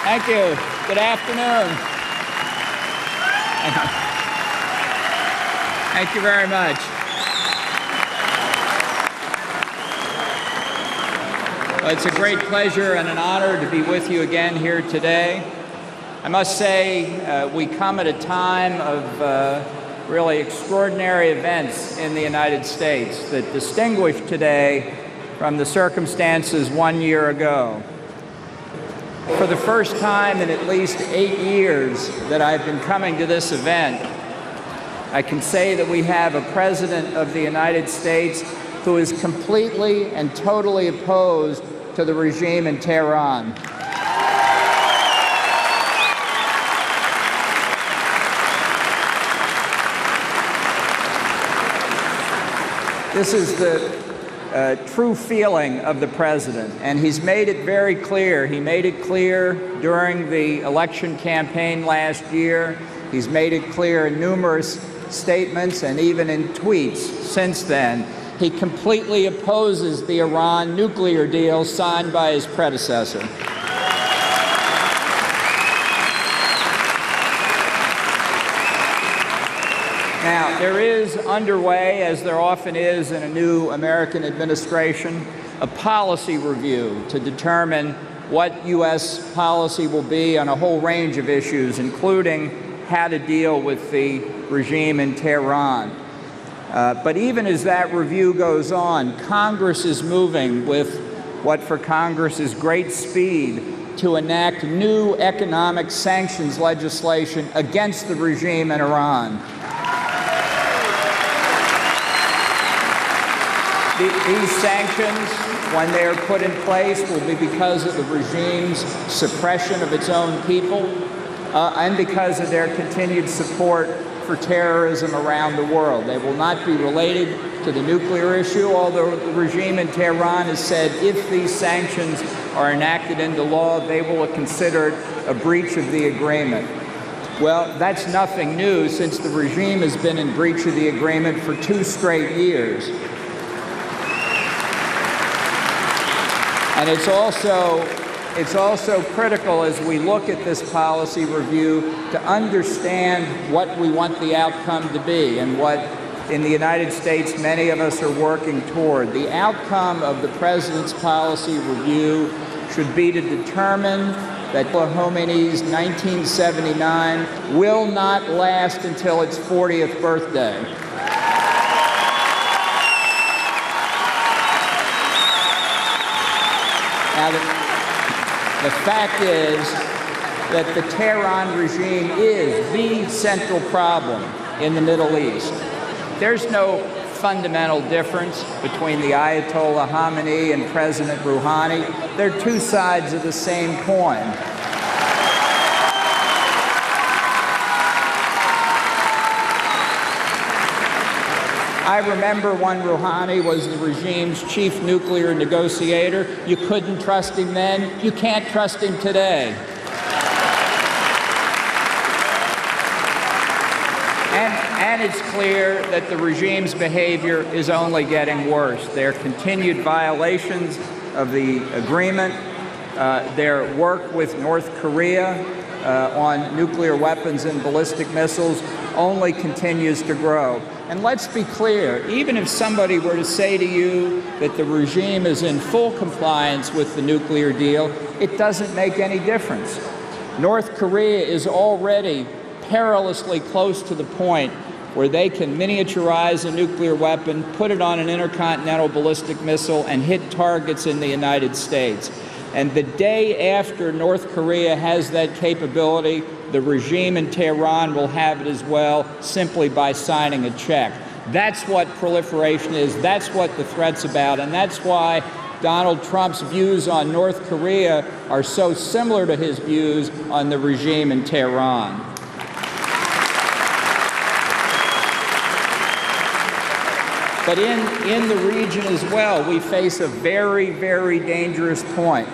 Thank you. Good afternoon. Thank you very much. Well, it's a great pleasure and an honor to be with you again here today. I must say we come at a time of really extraordinary events in the United States that distinguish today from the circumstances 1 year ago. For the first time in at least 8 years that I've been coming to this event, I can say that we have a President of the United States who is completely and totally opposed to the regime in Tehran. This is the true feeling of the President, and he's made it very clear. He made it clear during the election campaign last year. He's made it clear in numerous statements and even in tweets since then. He completely opposes the Iran nuclear deal signed by his predecessor. Now, there is underway, as there often is in a new American administration, a policy review to determine what U.S. policy will be on a whole range of issues, including how to deal with the regime in Tehran. But even as that review goes on, Congress is moving with what for Congress is great speed to enact new economic sanctions legislation against the regime in Iran. These sanctions, when they are put in place, will be because of the regime's suppression of its own people and because of their continued support for terrorism around the world. They will not be related to the nuclear issue, although the regime in Tehran has said if these sanctions are enacted into law, they will consider it a breach of the agreement. Well, that's nothing new, since the regime has been in breach of the agreement for 2 straight years. And it's also critical as we look at this policy review to understand what we want the outcome to be and what in the United States many of us are working toward. The outcome of the President's policy review should be to determine that Khomeini's 1979 will not last until its 40th birthday. Now, the fact is that the Tehran regime is the central problem in the Middle East. There's no fundamental difference between the Ayatollah Khamenei and President Rouhani. They're two sides of the same coin. I remember when Rouhani was the regime's chief nuclear negotiator. You couldn't trust him then. You can't trust him today. And it's clear that the regime's behavior is only getting worse. Their continued violations of the agreement, their work with North Korea on nuclear weapons and ballistic missiles only continues to grow. And let's be clear, even if somebody were to say to you that the regime is in full compliance with the nuclear deal, it doesn't make any difference. North Korea is already perilously close to the point where they can miniaturize a nuclear weapon, put it on an intercontinental ballistic missile, and hit targets in the United States. And the day after North Korea has that capability, the regime in Tehran will have it as well, simply by signing a check. That's what proliferation is. That's what the threat's about. And that's why Donald Trump's views on North Korea are so similar to his views on the regime in Tehran. But in the region as well, we face a very, very dangerous point.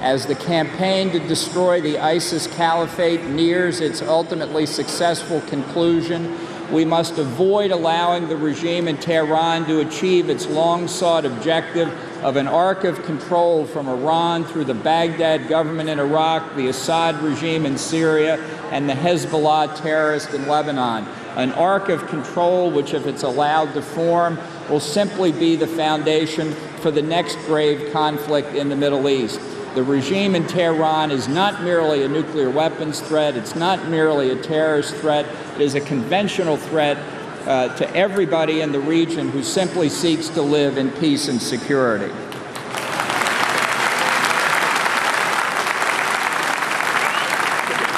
As the campaign to destroy the ISIS caliphate nears its ultimately successful conclusion, We must avoid allowing the regime in Tehran to achieve its long-sought objective of an arc of control from Iran through the Baghdad government in Iraq, the Assad regime in Syria, and the Hezbollah terrorists in Lebanon. An arc of control which, if it's allowed to form, will simply be the foundation for the next grave conflict in the Middle East. The regime in Tehran is not merely a nuclear weapons threat, it's not merely a terrorist threat, it is a conventional threat to everybody in the region who simply seeks to live in peace and security.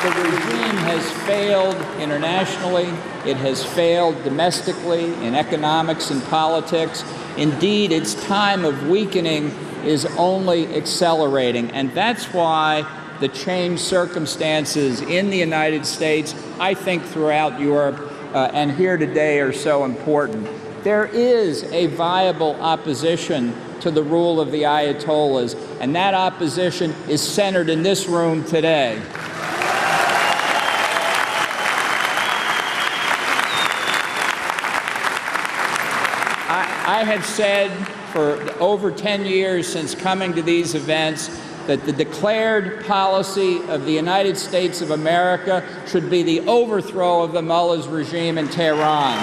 The regime has failed internationally, it has failed domestically in economics and politics. Indeed, its time of weakening is only accelerating, and that's why the changed circumstances in the United States, I think throughout Europe, and here today are so important. There is a viable opposition to the rule of the Ayatollahs, and that opposition is centered in this room today. I have said for over 10 years since coming to these events that the declared policy of the United States of America should be the overthrow of the mullahs regime in Tehran.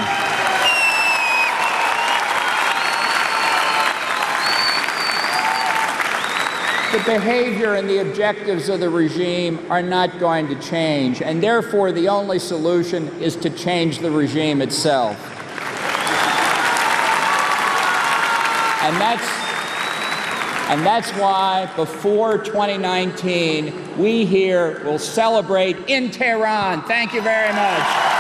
The behavior and the objectives of the regime are not going to change, and therefore the only solution is to change the regime itself. And that's why before 2019, we here will celebrate in Tehran. Thank you very much.